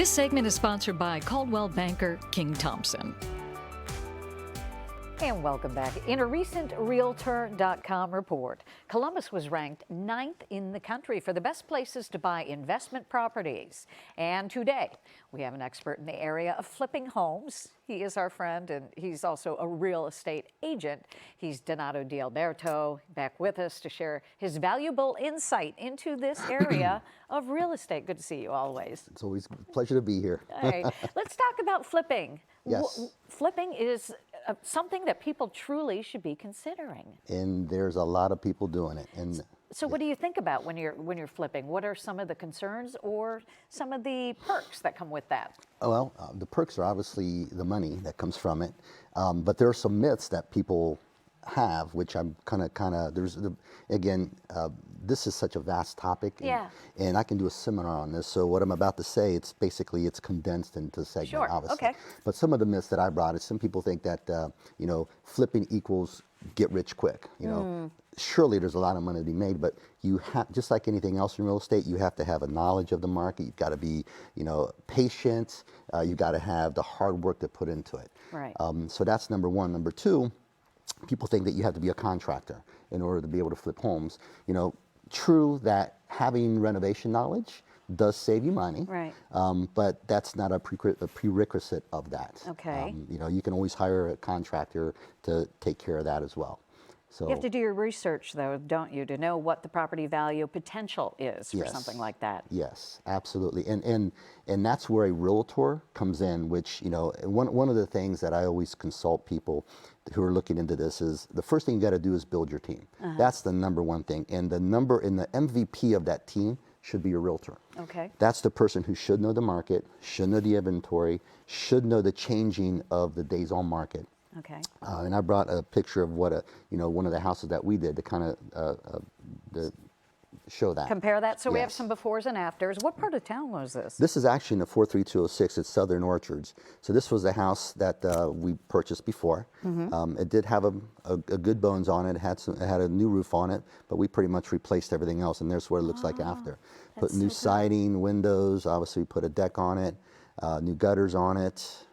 This segment is sponsored by Coldwell banker King Thompson. And welcome back. In a recent Realtor.com report, Columbus was ranked 9th in the country for the best places to buy investment properties. And today, we have an expert in the area of flipping homes. He is our friend, and he's also a real estate agent. He's Donato D'Alberto, back with us to share his valuable insight into this area of real estate. Good to see you always. It's always a pleasure to be here. All right, let's talk about flipping. Yes. Flipping is something that people truly should be considering. And there's a lot of people doing it. And so what do you think about when you're flipping? What are some of the concerns or some of the perks that come with that? well, the perks are obviously the money that comes from it. But there are some myths that people have, which I'm this is such a vast topic. And I can do a seminar on this. So what I'm about to say, it's condensed into a segment, Sure. obviously. Okay. But some of the myths that I brought is some people think that, flipping equals get rich quick. Surely there's a lot of money to be made, but you have, just like anything else in real estate, you have to have a knowledge of the market. You've got to be, patient. You've got to have the hard work to put into it. Right. So that's number one. Number two, people think that you have to be a contractor in order to be able to flip homes. True that having renovation knowledge does save you money, Right. But that's not a prerequisite of that. Okay. You can always hire a contractor to take care of that as well. So You have to do your research, though, don't you, to know what the property value potential is for Yes. something like that? Yes, absolutely. And that's where a realtor comes in, which, one of the things that I always consult people who are looking into this is the first thing you got to do is build your team. That's the number one thing. And the MVP of that team should be a realtor. Okay. That's the person who should know the market, should know the inventory, should know the changing of the days on market. Okay. And I brought a picture of what one of the houses that we did to kind of show that. Compare that. So we have Yes. some befores and afters. What part of town was this? This is actually in the 43206. It's Southern Orchards. So this was the house that we purchased before. It did have a good bones on it. It had a new roof on it, but we pretty much replaced everything else. And there's what it looks like after. Put new siding, windows. Obviously, we put a deck on it, new gutters on it.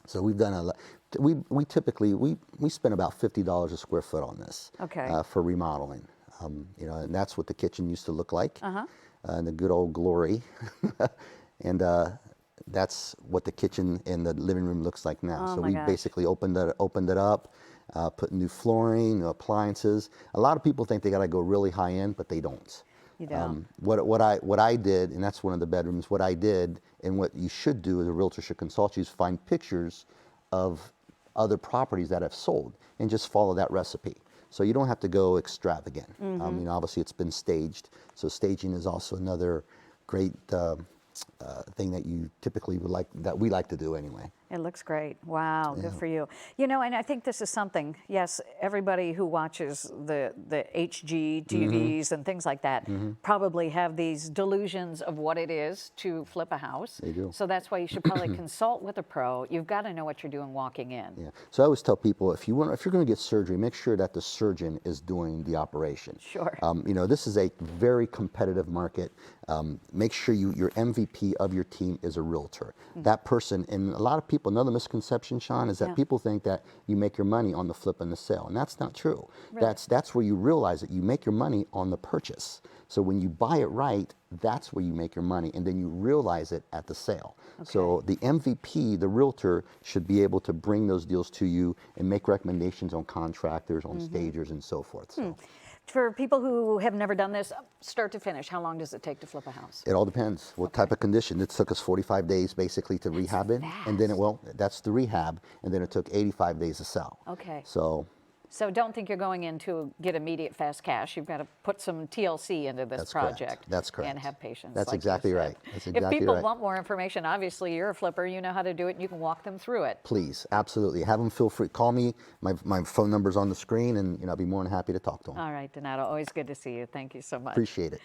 So we've done a lot. We typically spend about $50 a square foot on this. Okay. For remodeling. And that's what the kitchen used to look like. In the good old glory. And that's what the kitchen and the living room looks like now. Oh So my we gosh. basically opened it up, put new flooring, new appliances. A lot of people think they got to go really high end, but they don't. You don't. What I did, and that's one of the bedrooms, what I did, and what you should do as a realtor should consult you, is find pictures of other properties that have sold and just follow that recipe. So you don't have to go extravagant. Obviously it's been staged. So staging is also another great thing that you typically that we like to do anyway. It looks great. Wow, Yeah. good for you. And I think this is something, yes, everybody who watches the HGTVs and things like that probably have these delusions of what it is to flip a house. They do. So that's why you should probably consult with a pro. You've got to know what you're doing walking in. Yeah. So I always tell people, if you're going to get surgery, make sure that the surgeon is doing the operation. Sure. This is a very competitive market. Make sure your MVP of your team is a realtor. That person, and a lot of people, another misconception, Sean, is that Yeah. people think that you make your money on the flip and the sale, and that's not true. Really? That's where you realize that you make your money on the purchase. So when you buy it right, that's where you make your money, and then you realize it at the sale. So the MVP, the realtor, should be able to bring those deals to you and make recommendations on contractors, on stagers, and so forth. So For people who have never done this, start to finish, how long does it take to flip a house? it all depends what type of condition. It took us 45 days basically to rehab it, and then that's the rehab, and then it took 85 days to sell. Okay. So So don't think you're going in to get immediate fast cash. You've got to put some TLC into this That's correct. project. That's correct. And have patience. That's like you exactly said. right. That's If exactly people right. want more information, obviously you're a flipper. You know how to do it, and you can walk them through it. please, absolutely, have them feel free. Call me. My phone number's on the screen, and I'll be more than happy to talk to them. All right, Donato, always good to see you. Thank you so much. Appreciate it.